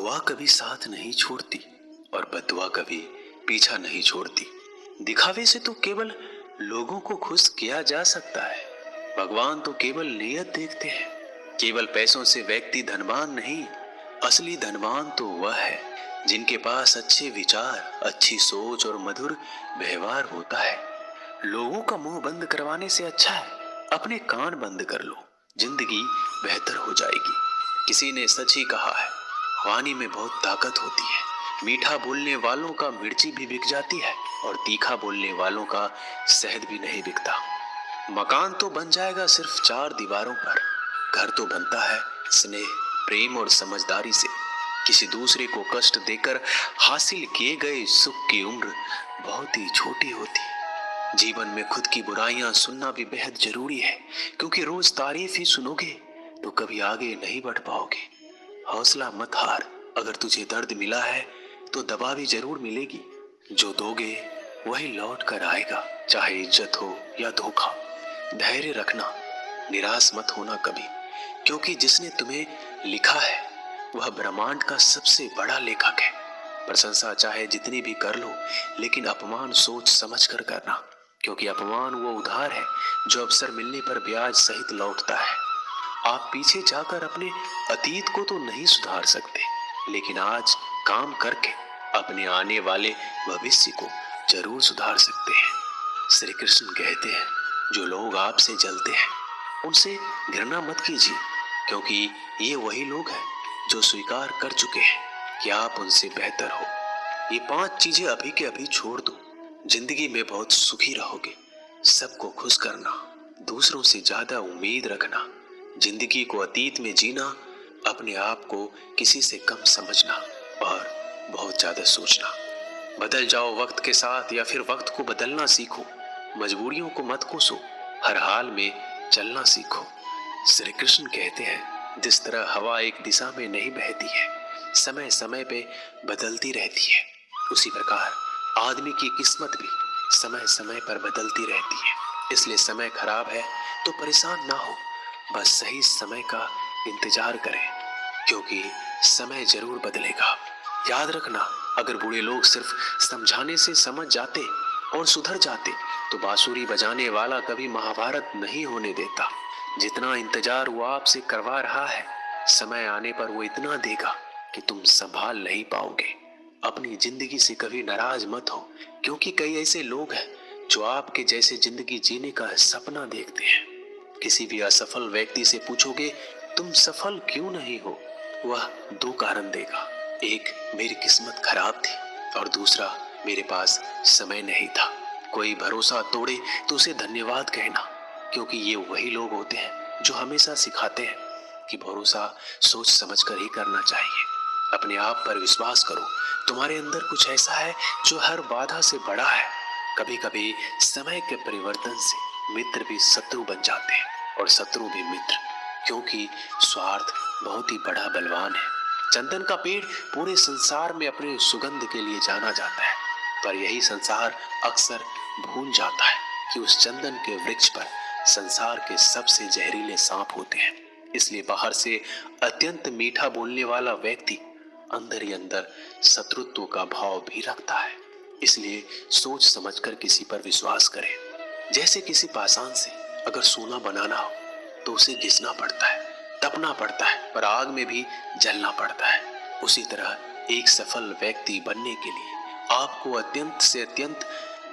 दुआ कभी साथ नहीं छोड़ती और बद्दुआ कभी पीछा नहीं छोड़ती। दिखावे से तो केवल लोगों को खुश किया जा सकता है। भगवान तो केवल नियत देखते हैं। केवल पैसों से व्यक्ति धनवान नहीं, असली धनवान तो वह है जिनके पास अच्छे विचार, अच्छी सोच और मधुर व्यवहार होता है। लोगों का मुंह बंद करवाने से अच्छा है अपने कान बंद कर लो, जिंदगी बेहतर हो जाएगी। किसी ने सच ही कहा है, वाणी में बहुत ताकत होती है। मीठा बोलने वालों का मिर्ची भी बिक जाती है और तीखा बोलने वालों का शहद भी नहीं बिकता। मकान तो बन जाएगा सिर्फ 4 दीवारों पर, घर तो बनता है स्नेह, प्रेम और समझदारी से। किसी दूसरे को कष्ट देकर हासिल किए गए सुख की उम्र बहुत ही छोटी होती है। जीवन में खुद की बुराइयां सुनना भी बेहद जरूरी है, क्योंकि रोज तारीफ ही सुनोगे तो कभी आगे नहीं बढ़ पाओगे। हौसला मत हार, अगर तुझे दर्द मिला है तो दवा भी जरूर मिलेगी। जो दोगे वही लौट कर आएगा, चाहे इज्जत हो या धोखा। धैर्य रखना, निराश मत होना कभी, क्योंकि जिसने तुम्हें लिखा है वह ब्रह्मांड का सबसे बड़ा लेखक है। प्रशंसा चाहे जितनी भी कर लो, लेकिन अपमान सोच समझ कर करना, क्योंकि अपमान वो उधार है जो अवसर मिलने पर ब्याज सहित लौटता है। आप पीछे जाकर अपने अतीत को तो नहीं सुधार सकते, लेकिन आज काम करके अपने आने वाले भविष्य को जरूर सुधार सकते हैं। श्री कृष्ण कहते हैं, जो लोग आपसे जलते हैं उनसे घृणा मत कीजिए, क्योंकि ये वही लोग हैं जो स्वीकार कर चुके हैं कि आप उनसे बेहतर हो। ये 5 चीजें अभी के अभी छोड़ दो, जिंदगी में बहुत सुखी रहोगे। सबको खुश करना, दूसरों से ज्यादा उम्मीद रखना, जिंदगी को अतीत में जीना, अपने आप को किसी से कम समझना और बहुत ज्यादा सोचना। बदल जाओ वक्त के साथ या फिर वक्त को बदलना सीखो। मजबूरियों को मत कोसो, हर हाल में चलना सीखो। श्री कृष्ण कहते हैं, जिस तरह हवा एक दिशा में नहीं बहती है, समय समय पे बदलती रहती है, उसी प्रकार आदमी की किस्मत भी समय समय पर बदलती रहती है। इसलिए समय खराब है तो परेशान ना हो, बस सही समय का इंतजार करें, क्योंकि समय जरूर बदलेगा। याद रखना, अगर बुरे लोग सिर्फ समझाने से समझ जाते और सुधर जाते तो बांसुरी बजाने वाला कभी महाभारत नहीं होने देता। जितना इंतजार वो आपसे करवा रहा है, समय आने पर वो इतना देगा कि तुम संभाल नहीं पाओगे। अपनी जिंदगी से कभी नाराज मत हो, क्योंकि कई ऐसे लोग हैं जो आपके जैसे जिंदगी जीने का सपना देखते हैं। किसी भी असफल व्यक्ति से पूछोगे तुम सफल क्यों नहीं हो, वह 2 कारण देगा। एक, मेरी किस्मत खराब थी, और दूसरा, मेरे पास समय नहीं था। कोई भरोसा तोड़े तो उसे धन्यवाद कहना, क्योंकि ये वही लोग होते हैं जो हमेशा सिखाते हैं कि भरोसा सोच समझ कर ही करना चाहिए। अपने आप पर विश्वास करो, तुम्हारे अंदर कुछ ऐसा है जो हर बाधा से बड़ा है। कभी कभी समय के परिवर्तन से मित्र भी शत्रु बन जाते हैं और शत्रु भी मित्र, क्योंकि स्वार्थ बहुत ही बड़ा बलवान है। चंदन का पेड़ पूरे संसार में अपने सुगंध के लिए जाना जाता है, पर यही संसार अक्सर भूल जाता है कि उस चंदन के वृक्ष पर संसार के सबसे जहरीले सांप होते हैं। इसलिए बाहर से अत्यंत मीठा बोलने वाला व्यक्ति अंदर ही अंदर शत्रुत्व का भाव भी रखता है। इसलिए सोच समझकर किसी पर विश्वास करें। जैसे किसी पाषाण से अगर सोना बनाना हो तो उसे घिसना पड़ता है, तपना पड़ता है, पर आग में भी जलना पड़ता है। उसी तरह एक सफल व्यक्ति बनने के लिए आपको अत्यंत से अत्यंत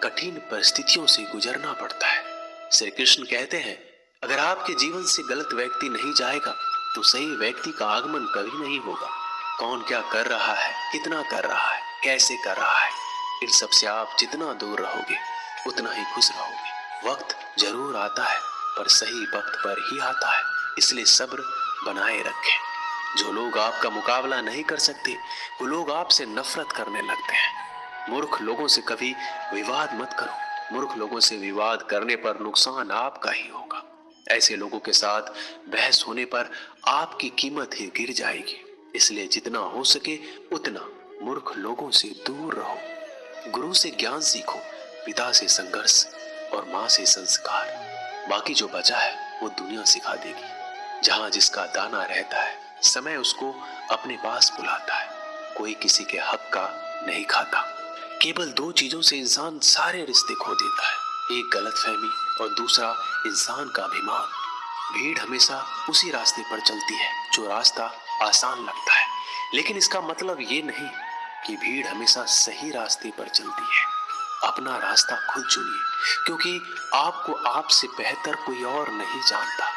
कठिन परिस्थितियों से गुजरना पड़ता है। श्री कृष्ण कहते हैं, अगर आपके जीवन से गलत व्यक्ति नहीं जाएगा तो सही व्यक्ति का आगमन कभी नहीं होगा। कौन क्या कर रहा है, कितना कर रहा है, कैसे कर रहा है, इन सब से आप जितना दूर रहोगे उतना ही खुश रहोगे। वक्त जरूर आता है, पर सही वक्त पर ही आता है, इसलिए सब्र बनाए रखें। जो लोग आपका मुकाबला नहीं कर सकते वो लोग आपसे नफरत करने लगते हैं। मूर्ख लोगों से कभी विवाद मत करो, मूर्ख लोगों से विवाद करने पर नुकसान आपका ही होगा। ऐसे लोगों के साथ बहस होने पर आपकी कीमत ही गिर जाएगी। इसलिए जितना हो सके उतना मूर्ख लोगों से दूर रहो। गुरु से ज्ञान सीखो, पिता से संघर्ष और माँ से संस्कार। बाकी जो बचा है वो दुनिया सिखा देगी। जहाँ जिसका दाना रहता है, समय उसको अपने पास बुलाता है। कोई किसी के हक का नहीं खाता। केवल दो चीजों से इंसान सारे रिश्ते खो देता है, एक गलतफहमी और दूसरा इंसान का अभिमान। भीड़ हमेशा उसी रास्ते पर चलती है जो रास्ता आसान लगता है, लेकिन इसका मतलब ये नहीं कि भीड़ हमेशा सही रास्ते पर चलती है। अपना रास्ता खुद चुनिए, क्योंकि आपको आपसे बेहतर कोई और नहीं जानता।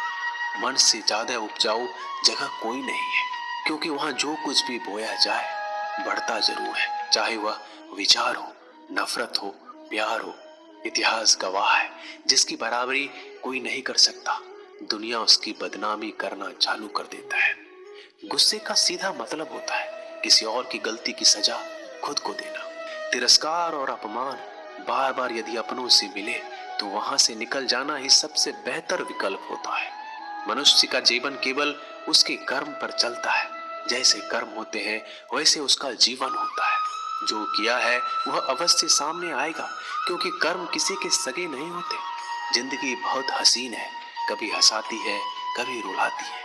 मन से ज्यादा उपजाऊ जगह कोई नहीं है, क्योंकि वहां जो कुछ भी बोया जाए बढ़ता जरूर है, चाहे वह विचार हो, नफरत हो, प्यार हो। इतिहास गवाह है, जिसकी बराबरी कोई नहीं कर सकता, दुनिया उसकी बदनामी करना चालू कर देता है। गुस्से का सीधा मतलब होता है किसी और की गलती की सजा खुद को देना। तिरस्कार और अपमान बार बार यदि अपनों से मिले तो वहां से निकल जाना ही सबसे बेहतर विकल्प होता है। मनुष्य का जीवन केवल उसके कर्म पर चलता है। जैसे कर्म होते हैं वैसे उसका जीवन होता है। जो किया है वह अवश्य सामने आएगा, क्योंकि कर्म किसी के सगे नहीं होते। जिंदगी बहुत हसीन है, कभी हंसाती है, कभी रुलाती है,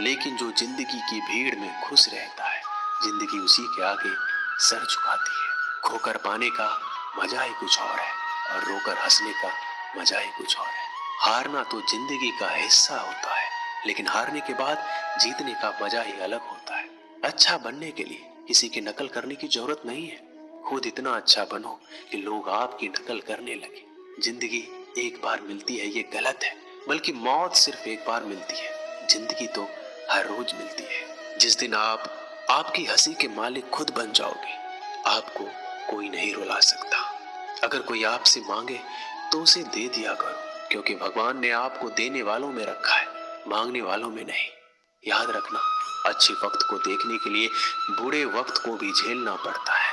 लेकिन जो जिंदगी की भीड़ में खुश रहता है, जिंदगी उसी के आगे सर झुकाती है। खोकर पाने का मजा ही कुछ और है और रोकर हंसने का मजा ही कुछ और है। हारना तो जिंदगी का हिस्सा होता है, लेकिन हारने के बाद जीतने का मजा ही अलग होता है। अच्छा बनने के लिए किसी की नकल करने की जरूरत नहीं है। खुद इतना अच्छा बनो कि लोग आपकी नकल करने लगे। जिंदगी एक बार मिलती है ये गलत है, बल्कि मौत सिर्फ एक बार मिलती है। जिंदगी तो हर रोज मिलती है। जिस दिन आप आपकी हंसी के मालिक खुद बन जाओगे, आपको कोई नहीं रुला सकता। अगर कोई आपसे मांगे तो उसे दे दिया करो, क्योंकि भगवान ने आपको देने वालों में रखा है, मांगने वालों में नहीं। याद रखना, अच्छे वक्त को देखने के लिए बुरे वक्त को भी झेलना पड़ता है।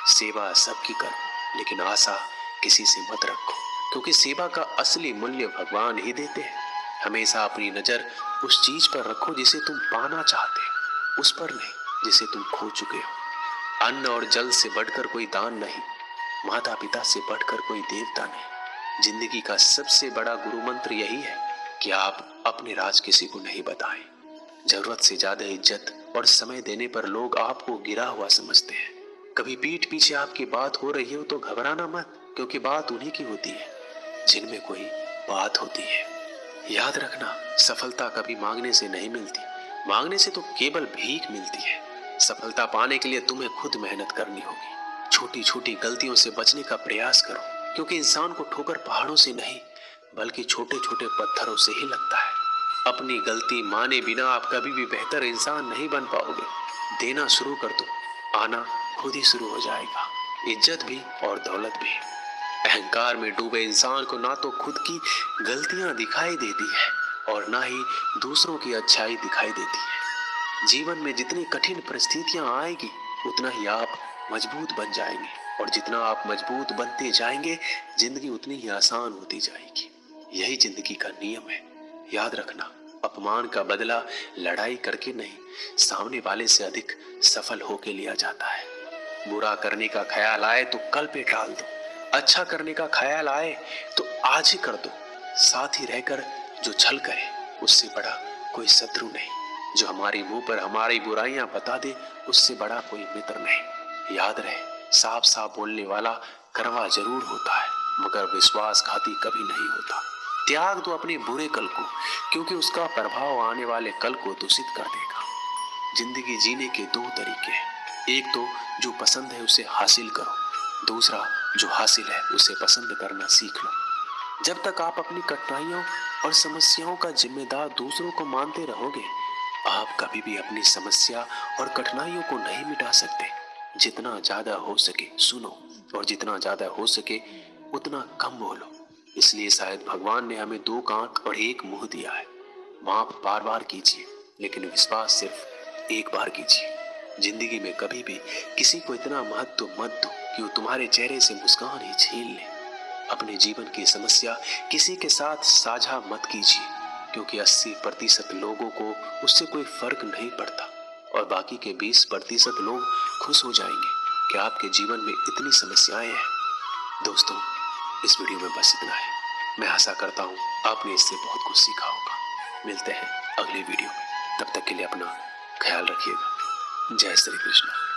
सेवा सबकी करो, लेकिन आशा किसी से मत रखो, क्योंकि सेवा का असली मूल्य भगवान ही देते हैं। हमेशा अपनी नजर उस चीज पर रखो जिसे तुम पाना चाहते हो, उस पर नहीं जिसे तुम खो चुके हो। अन्न और जल से बढ़कर कोई दान नहीं, माता पिता से बढ़कर कोई देवता नहीं। जिंदगी का सबसे बड़ा गुरु मंत्र यही है कि आप अपने राज किसी को नहीं बताएं। जरूरत से ज्यादा इज्जत और समय देने पर लोग आपको गिरा हुआ समझते हैं। कभी पीठ पीछे आपकी बात हो रही हो तो घबराना मत, क्योंकि बात उन्हीं की होती है जिनमें कोई बात होती है। याद रखना, सफलता कभी मांगने से नहीं मिलती, मांगने से तो केवल भीख मिलती है। सफलता पाने के लिए तुम्हें खुद मेहनत करनी होगी। छोटी छोटी गलतियों से बचने का प्रयास करो, क्योंकि इंसान को ठोकर पहाड़ों से नहीं बल्कि छोटे छोटे पत्थरों से ही लगता है। अपनी गलती माने बिना आप कभी भी बेहतर इंसान नहीं बन पाओगे। देना शुरू कर दो, आना खुद ही शुरू हो जाएगा, इज्जत भी और दौलत भी। अहंकार में डूबे इंसान को ना तो खुद की गलतियां दिखाई देती है और ना ही दूसरों की अच्छाई दिखाई देती है। जीवन में जितनी कठिन परिस्थितियां आएगी उतना ही आप मजबूत बन जाएंगे, और जितना आप मजबूत बनते जाएंगे जिंदगी उतनी ही आसान होती जाएगी। यही जिंदगी का नियम है। याद रखना, अपमान का बदला लड़ाई करके नहीं, सामने वाले से अधिक सफल होके लिया जाता है। बुरा करने का ख्याल आए तो कल पे टाल दो, अच्छा करने का ख्याल आए तो आज ही कर दो। साथ ही रहकर जो छल करे उससे बड़ा कोई शत्रु नहीं, जो हमारे मुंह पर हमारी बुराइयां बता दे उससे बड़ा कोई मित्र नहीं। याद रहे, साफ साफ बोलने वाला कड़वा जरूर होता है, मगर विश्वासघाती कभी नहीं होता। त्याग दो अपने बुरे कल को, क्योंकि उसका प्रभाव आने वाले कल को दूषित कर देगा। जिंदगी जीने के दो तरीके हैं, एक तो जो पसंद है उसे हासिल करो, दूसरा जो हासिल है उसे पसंद करना सीख लो। जब तक आप अपनी कठिनाइयों और समस्याओं का जिम्मेदार दूसरों को मानते रहोगे, आप कभी भी अपनी समस्या और कठिनाइयों को नहीं मिटा सकते। जितना ज्यादा हो सके सुनो, और जितना ज्यादा हो सके उतना कम बोलो। इसलिए शायद भगवान ने हमें दो आंख और एक मुंह दिया है। माफ बार बार कीजिए, लेकिन विश्वास सिर्फ एक बार कीजिए। जिंदगी में कभी भी किसी को इतना महत्व मत दो कि वो तुम्हारे चेहरे से मुस्कान ही छीन ले। अपने जीवन की समस्या किसी के साथ साझा मत कीजिए, क्योंकि 80% लोगों को उससे कोई फर्क नहीं पड़ता, और बाकी के 20% लोग खुश हो जाएंगे कि आपके जीवन में इतनी समस्याएं हैं। दोस्तों, इस वीडियो में बस इतना है। मैं आशा करता हूँ आपने इससे बहुत कुछ सीखा होगा। मिलते हैं अगली वीडियो में, तब तक के लिए अपना ख्याल रखिएगा। जय श्री कृष्ण।